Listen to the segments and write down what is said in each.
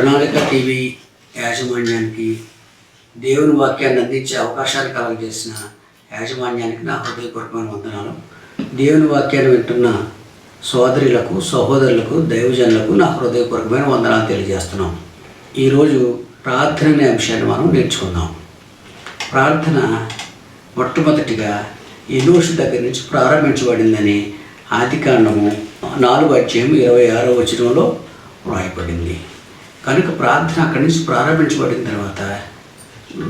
ప్రణాళిక టీవీ యాజమాన్యానికి, దేవుని వాక్యాన్ని అందించే అవకాశాలు కలుగజేసిన యాజమాన్యానికి నా హృదయపూర్వకమైన వందనాలు. దేవుని వాక్యాన్ని వింటున్న సోదరులకు, సహోదరులకు, దైవజనులకు నా హృదయపూర్వకమైన వందనాలు తెలియజేస్తున్నాం. ఈరోజు ప్రార్థన అనే అంశాన్ని మనం నేర్చుకుందాం. ప్రార్థన మొట్టమొదటిగా ఎనోషు దగ్గర నుంచి ప్రారంభించబడిందని ఆదికాండము 4:26 వ్రాయబడింది. కనుక ప్రార్థన అక్కడి నుంచి ప్రారంభించబడిన తర్వాత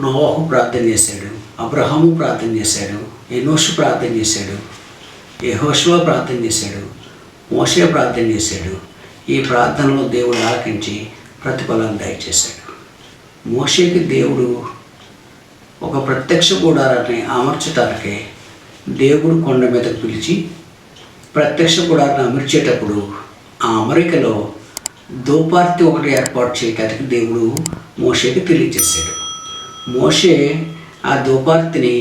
నోహు ప్రార్థన చేశాడు, అబ్రహాము ప్రార్థన చేశాడు, ఎనోషు ప్రార్థన చేశాడు, యెహోషువ ప్రార్థన చేశాడు, మోషే ప్రార్థన చేశాడు. ఈ ప్రార్థనలో దేవుడు ఆలకించి ప్రతిఫలాన్ని దయచేశాడు. మోషేకి దేవుడు ఒక ప్రత్యక్ష గుడారాన్ని అమర్చటానికే దేవుడు కొండ మీదకు పిలిచి ప్రత్యక్ష గుడారాన్ని అమర్చేటప్పుడు ఆ అమరికలో దోపార్తి ఒకటి ఏర్పాటు చేయడానికి దేవుడు మోషేకి తెలియజేశాడు. మోషే ఆ దోపార్తిని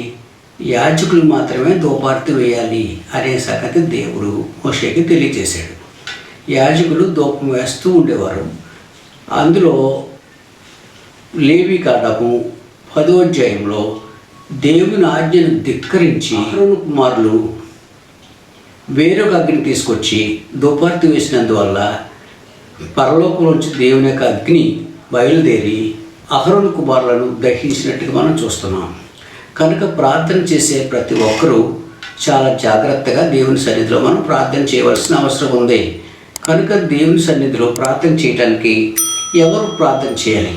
యాజకులు మాత్రమే దోపార్తి వేయాలి అనే సంగతి దేవుడు మోషేకి తెలియజేశాడు. యాజకులు దూపం వేస్తూ ఉండేవారు. అందులో లేవీకాండము 10వ అధ్యాయంలో దేవుని ఆజ్ఞను ధిక్కరించి అహరోను కుమారులు వేరొక అగ్ని తీసుకొచ్చి దోపార్తి వేసినందువల్ల పరలోకంలోంచి దేవుని యొక్క అగ్ని బయలుదేరి అహరోను కుమారులను దహించినట్టుగా మనం చూస్తున్నాం. కనుక ప్రార్థన చేసే ప్రతి ఒక్కరూ చాలా జాగ్రత్తగా దేవుని సన్నిధిలో మనం ప్రార్థన చేయవలసిన అవసరం ఉంది. కనుక దేవుని సన్నిధిలో ప్రార్థన చేయడానికి ఎవరు ప్రార్థన చేయాలి?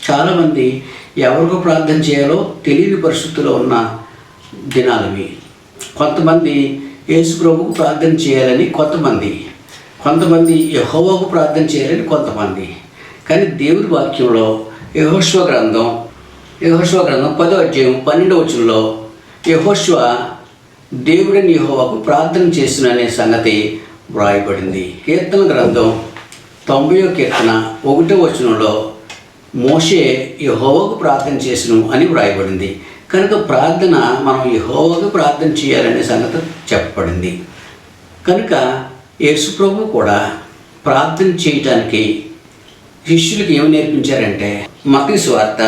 చాలామంది ఎవరికి ప్రార్థన చేయాలో తెలియని పరిస్థితుల్లో ఉన్న దినాలవి. కొంతమంది యేసు ప్రభువుకు ప్రార్థన చేయాలని కొంతమంది యెహోవాకు ప్రార్థన చేయాలని కొంతమంది. కానీ దేవుని వాక్యంలో యెహోషువ గ్రంథం 10వ అధ్యాయం 12వ వచనంలో యెహోషువ దేవుడైన యెహోవాకు ప్రార్థన చేసిన అనే సంగతి వ్రాయబడింది. కీర్తన గ్రంథం 90వ కీర్తన 1వ వచనంలో మోషే యెహోవాకు ప్రార్థన చేసిను అని వ్రాయబడింది. కనుక ప్రార్థన మనం యెహోవాకు ప్రార్థన చేయాలనే సంగతి చెప్పబడింది. కనుక యేసు ప్రభువు కూడా ప్రార్థన చేయటానికి శిష్యులకు ఏమి నేర్పించారంటే మత్తయి సువార్త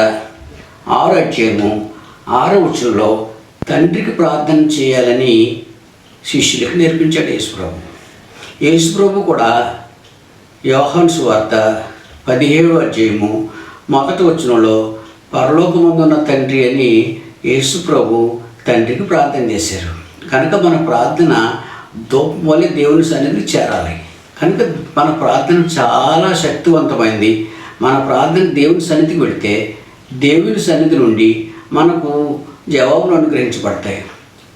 6వ అధ్యాయము 6వ వచనంలో తండ్రికి ప్రార్థన చేయాలని శిష్యులకు నేర్పించాడు యేసు ప్రభు. యేసు ప్రభు కూడా యోహాను సువార్త 17వ అధ్యాయము 1వ వచనంలో పరలోకమందున్న తండ్రి అని యేసు ప్రభు తండ్రికి ప్రార్థన చేశారు. కనుక మన ప్రార్థన దూపం వల్ల దేవుని సన్నిధికి చేరాలి. కనుక మన ప్రార్థన చాలా శక్తివంతమైంది. మన ప్రార్థన దేవుని సన్నిధికి వెళితే దేవుని సన్నిధి నుండి మనకు జవాబులు అనుగ్రహించబడతాయి.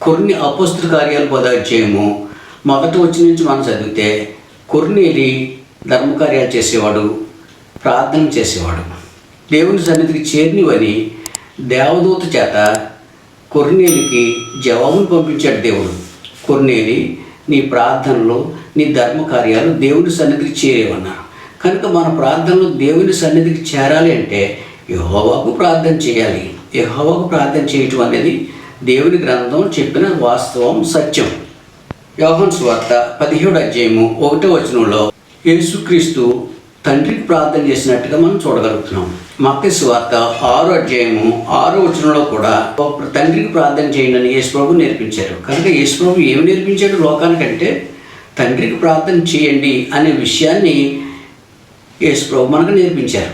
కొన్ని అపోస్తల కార్యాలు 10వ అధ్యాయము 1వ వచనం నుంచి మనం చదివితే కొర్నేలి ధర్మకార్యాలు చేసేవాడు, ప్రార్థన చేసేవాడు. దేవుని సన్నిధికి చేరినవని దేవదూత చేత కొర్నేలికి జవాబును పంపించాడు దేవుడు. కొర్నేలి, నీ ప్రార్థనలు, నీ ధర్మకార్యాలు దేవుని సన్నిధికి చేరేవన్నారు. కనుక మన ప్రార్థనలు దేవుని సన్నిధికి చేరాలి అంటే యెహోవాకు ప్రార్థన చేయాలి. యెహోవాకు ప్రార్థన చేయటం అనేది దేవుని గ్రంథం చెప్పిన వాస్తవం, సత్యం. యోహాను సువార్త 17వ అధ్యాయము 1వ వచనంలో యేసుక్రీస్తు తండ్రికి ప్రార్థన చేసినట్టుగా మనం చూడగలుగుతున్నాం. మత్తయి సువార్త 6వ అధ్యాయము 6వ వచనంలో కూడా తండ్రికి ప్రార్థన చేయండి అని యేసు ప్రభు నేర్పించారు. కనుక యేసు ప్రభు ఏమి నేర్పించాడు లోకానికంటే తండ్రికి ప్రార్థన చేయండి అనే విషయాన్ని యేసు ప్రభు మనకు నేర్పించారు.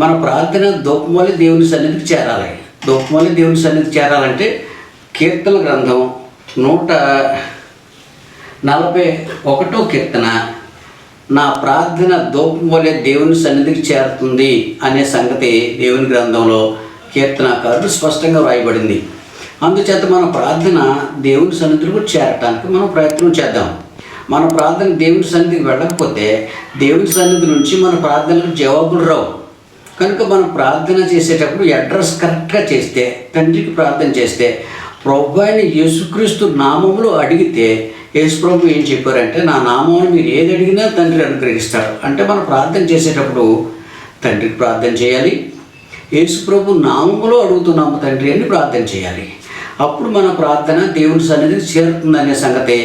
మన ప్రార్థన దూపం వల్ల దేవుని సన్నిధికి చేరాలి. దూపం వల్ల దేవుని సన్నిధికి చేరాలంటే కీర్తన గ్రంథం 141వ కీర్తన నా ప్రార్థన దూపం వల్లే దేవుని సన్నిధికి చేరుతుంది అనే సంగతి దేవుని గ్రంథంలో కీర్తనాకారుడు స్పష్టంగా వ్రాయబడింది. అందుచేత మన ప్రార్థన దేవుని సన్నిధికి చేరటానికి మనం ప్రయత్నం చేద్దాం. మన ప్రార్థన దేవుని సన్నిధికి వెళ్ళకపోతే దేవుని సన్నిధి నుంచి మన ప్రార్థనలకు జవాబులు రావు. కనుక మనం ప్రార్థన చేసేటప్పుడు అడ్రస్ కరెక్ట్గా చేస్తే, తండ్రికి ప్రార్థన చేస్తే, ప్రభు అయిన యేసుక్రీస్తు నామములో అడిగితే యేసు ప్రభు ఏం చెప్పారంటే నా నామమును మీరు ఏది అడిగినా తండ్రి అనుగ్రహిస్తాడు. అంటే మనం ప్రార్థన చేసేటప్పుడు తండ్రికి ప్రార్థన చేయాలి. యేసు ప్రభు నామములో అడుగుతున్నాము తండ్రి అని ప్రార్థన చేయాలి. అప్పుడు మన ప్రార్థన దేవుని సన్నిధికి చేరుతుందనే సంగతి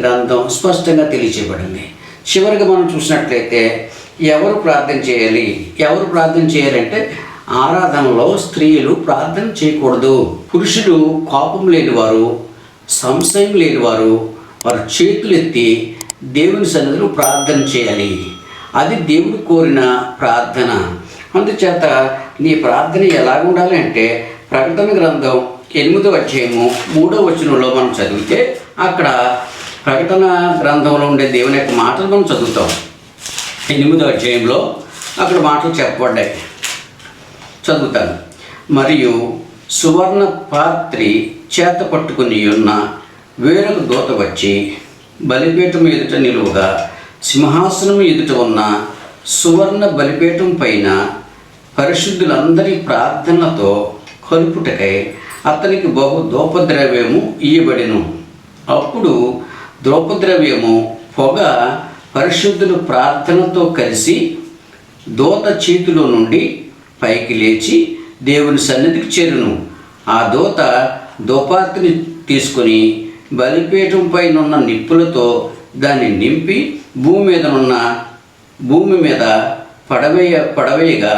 గ్రంథం స్పష్టంగా తెలియచేయబడింది. చివరిగా మనం చూసినట్లయితే ఎవరు ప్రార్థన చేయాలి? ఎవరు ప్రార్థన చేయాలంటే ఆరాధనలో స్త్రీలు ప్రార్థన చేయకూడదు. పురుషులు కోపం లేనివారు, సంశయం లేనివారు, వారు చేతులెత్తి దేవుని సన్నిధిలో ప్రార్థన చేయాలి. అది దేవుడు కోరిన ప్రార్థన. అందుచేత నీ ప్రార్థన ఎలా ఉండాలి అంటే ప్రకటన గ్రంథం 8వ అధ్యాయము 3వ వచనంలో మనం చదివితే అక్కడ ప్రకటన గ్రంథంలో ఉండే దేవుని యొక్క మాటలు మనం చదువుతాం. 8వ అధ్యాయంలో అక్కడ మాటలు చెప్పబడ్డాయి, చదువుతాను. మరియు సువర్ణ పాత్రి చేత పట్టుకుని ఉన్న వేరొక దూత వచ్చి బలిపీఠం ఎదుట నిలువగా సింహాసనం ఎదుట ఉన్న సువర్ణ బలిపీఠం పైన పరిశుద్ధులందరి ప్రార్థనలతో కలుపుటకై అతనికి బహు ధూపద్రవ్యము ఇయ్యబడెను. అప్పుడు ధూపద్రవ్యము పొగ పరిశుద్ధుల ప్రార్థనతో కలిసి దూత చేతిలో నుండి పైకి లేచి దేవుని సన్నిధికి చేరును. ఆ దూత ధూపార్తిని తీసుకొని బలిపీఠం పైన ఉన్న నిప్పులతో దాన్ని నింపి భూమి మీద పడవేయగా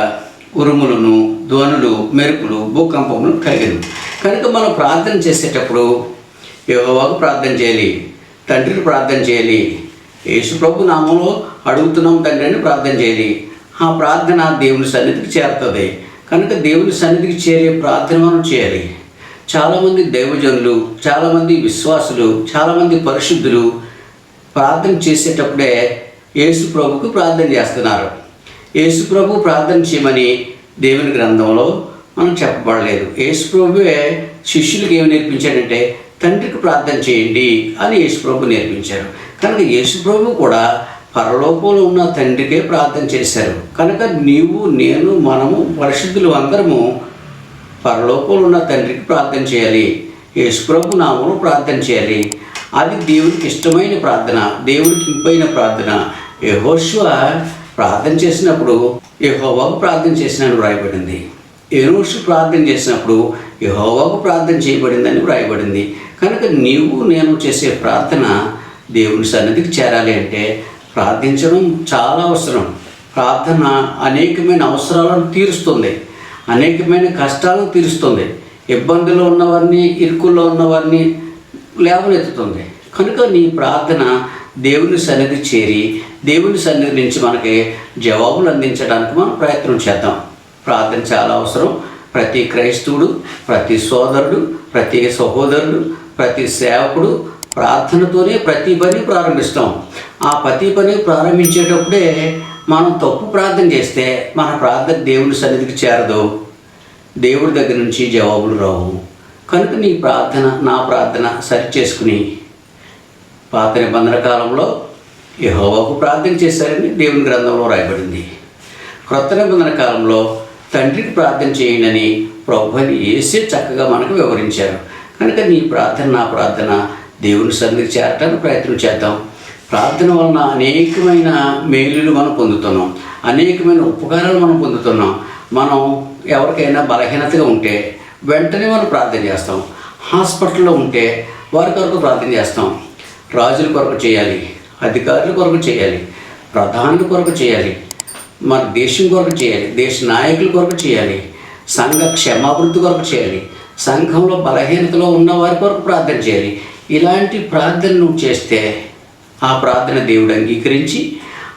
ఉరుములను, ధ్వనులు, మెరుపులు, భూకంపములు కలిగను. కనుక మనం ప్రార్థన చేసేటప్పుడు యెహోవాకు ప్రార్థన చేయాలి, తండ్రిని ప్రార్థన చేయాలి. యేసు ప్రభు నామంలో అడుగుతున్నాం తండ్రి అని ప్రార్థన చేయాలి. ఆ ప్రార్థన దేవుని సన్నిధికి చేరుతుంది. కనుక దేవుని సన్నిధికి చేరే ప్రార్థన మనం చేయాలి. చాలామంది దైవజనులు, చాలామంది విశ్వాసులు, చాలామంది పరిశుద్ధులు ప్రార్థన చేసేటప్పుడే యేసు ప్రభుకు ప్రార్థన చేస్తున్నారు. యేసు ప్రభు ప్రార్థన చేయమని దేవుని గ్రంథంలో మనం చెప్పబడలేదు. యేసు ప్రభువే శిష్యులకు ఏమి నేర్పించాడంటే తండ్రికి ప్రార్థన చేయండి అని యేసు ప్రభు నేర్పించారు. కనుక యేసు ప్రభు కూడా పరలోకంలో ఉన్న తండ్రికే ప్రార్థన చేశారు. కనుక నీవు, నేను, మనము పరిశుద్ధులు అందరము పరలోకంలో ఉన్న తండ్రికి ప్రార్థన చేయాలి. యేసు ప్రభు నామములో ప్రార్థన చేయాలి. అది దేవునికి ఇష్టమైన ప్రార్థన, దేవునికి ఇంపైన ప్రార్థన. యెహోషువ ప్రార్థన చేసినప్పుడు యెహోవాకు ప్రార్థన చేసినని వ్రాయబడింది. యెహోషువ ప్రార్థన చేసినప్పుడు యెహోవాకు ప్రార్థన చేయబడిందని వ్రాయబడింది. కనుక నీవు, నేను చేసే ప్రార్థన దేవుని సన్నిధికి చేరాలి అంటే ప్రార్థించడం చాలా అవసరం. ప్రార్థన అనేకమైన అవసరాలను తీరుస్తుంది, అనేకమైన కష్టాలను తీరుస్తుంది, ఇబ్బందుల్లో ఉన్నవారిని, ఇరుకుల్లో ఉన్నవారిని లేవనెత్తుతుంది. కనుక నీ ప్రార్థన దేవుని సన్నిధి చేరి దేవుని సన్నిధి నుంచి మనకి జవాబులు అందించడానికి మనం ప్రయత్నం చేద్దాం. ప్రార్థన చాలా అవసరం. ప్రతి క్రైస్తవుడు, ప్రతి సోదరుడు, ప్రతి సహోదరుడు, ప్రతి సేవకుడు ప్రార్థనతోనే ప్రతి పని ప్రారంభిస్తాం. ఆ ప్రతి పని ప్రారంభించేటప్పుడే మనం తప్పు ప్రార్థన చేస్తే మన ప్రార్థన దేవుని సన్నిధికి చేరదు, దేవుడి దగ్గర నుంచి జవాబులు రావు. కనుక నీ ప్రార్థన, నా ప్రార్థన సరి చేసుకుని పాత నిబంధన కాలంలో యెహోవాకు ప్రార్థన చేశారని దేవుని గ్రంథంలో రాయబడింది. క్రొత్త నిబంధన కాలంలో తండ్రికి ప్రార్థన చేయండి ప్రభువుని యేసే చక్కగా మనకు వివరించారు. కనుక నీ ప్రార్థన, నా ప్రార్థన దేవుని సన్నిధికి చేరటానికి ప్రయత్నం చేద్దాం. ప్రార్థన వలన అనేకమైన మేలులు మనం పొందుతున్నాం, అనేకమైన ఉపకారాలు మనం పొందుతున్నాం. మనం ఎవరికైనా బలహీనతగా ఉంటే వెంటనే మనం ప్రార్థన చేస్తాం. హాస్పిటల్లో ఉంటే వారి కొరకు ప్రార్థన చేస్తాం. రాజుల కొరకు చేయాలి, అధికారుల కొరకు చేయాలి, ప్రధానుల కొరకు చేయాలి, మన దేశం కొరకు చేయాలి, దేశ నాయకుల కొరకు చేయాలి, సంఘ క్షమాభివృద్ధి కొరకు చేయాలి, సంఘంలో బలహీనతలో ఉన్న వారి కొరకు ప్రార్థన చేయాలి. ఇలాంటి ప్రార్థన నువ్వు చేస్తే ఆ ప్రార్థన దేవుడు అంగీకరించి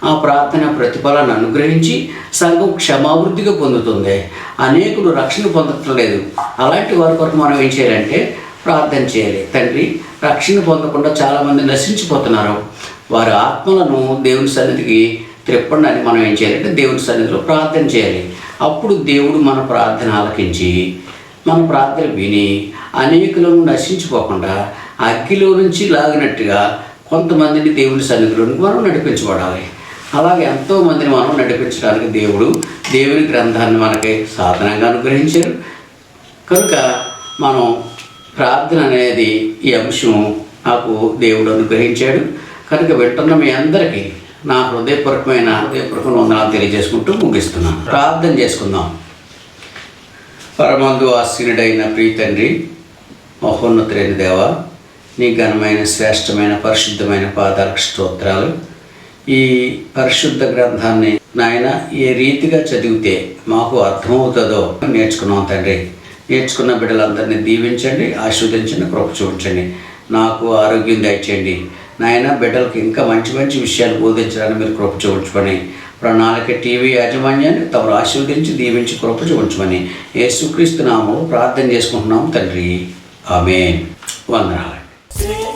ఆ ప్రార్థన ప్రతిఫలాన్ని అనుగ్రహించి సంఘం క్షమాభివృద్ధిగా పొందుతుంది. అనేకులు రక్షణ పొందట్లేదు. అలాంటి వారి కొరకు మనం ఏం చేయాలంటే ప్రార్థన చేయాలి. తండ్రి, రక్షణ పొందకుండా చాలామంది నశించిపోతున్నారు, వారి ఆత్మలను దేవుని సన్నిధికి త్రిప్పండి మనం ఏం చేయాలంటే దేవుని సన్నిధిలో ప్రార్థన చేయాలి. అప్పుడు దేవుడు మన ప్రార్థన ఆలకించి మన ప్రార్థన విని అనేకులను నశించిపోకుండా అగ్గిలో నుంచి లాగినట్టుగా కొంతమందిని దేవుని సన్నిధిలోనికి మనం నడిపించబడాలి. అలాగే ఎంతోమందిని మనం నడిపించడానికి దేవుడు దేవుని గ్రంథాన్ని మనకి సాధనంగా అనుగ్రహించారు. కనుక మనం ప్రార్థన అనేది ఈ అంశం నాకు దేవుడు అనుగ్రహించాడు. కనుక వింటున్న మీ అందరికీ నా హృదయపూర్వకమైన వందనాలు తెలియజేసుకుంటూ ముగిస్తున్నాను. ప్రార్థన చేసుకుందాం. పరమందు ఆసీనుడైన ప్రియ తండ్రి, మహోన్నతులైన దేవ, నీ ఘనమైన శ్రేష్టమైన పరిశుద్ధమైన పాదాలకు స్తోత్రాలు. ఈ పరిశుద్ధ గ్రంథాన్ని నాయన ఏ రీతిగా చదివితే మాకు అర్థమవుతుందో నేర్చుకున్నాం తండ్రి. నేర్చుకున్న బిడ్డలందరినీ దీవించండి, ఆశీర్వదించండి, కృప చూపించండి. నాకు ఆరోగ్యం దయచేయండి నాయన. బిడ్డలకు ఇంకా మంచి మంచి విషయాలు బోధించడానికి మీరు కృప చూపించమని, ప్రణాళిక టీవీ యాజమాన్యాన్ని తమరు ఆశీర్వదించి దీవించి కృప చూపించమని యేసుక్రీస్తు నామములో ప్రార్థన చేసుకుంటున్నాం తండ్రి. ఆమేన్. వందనాలు.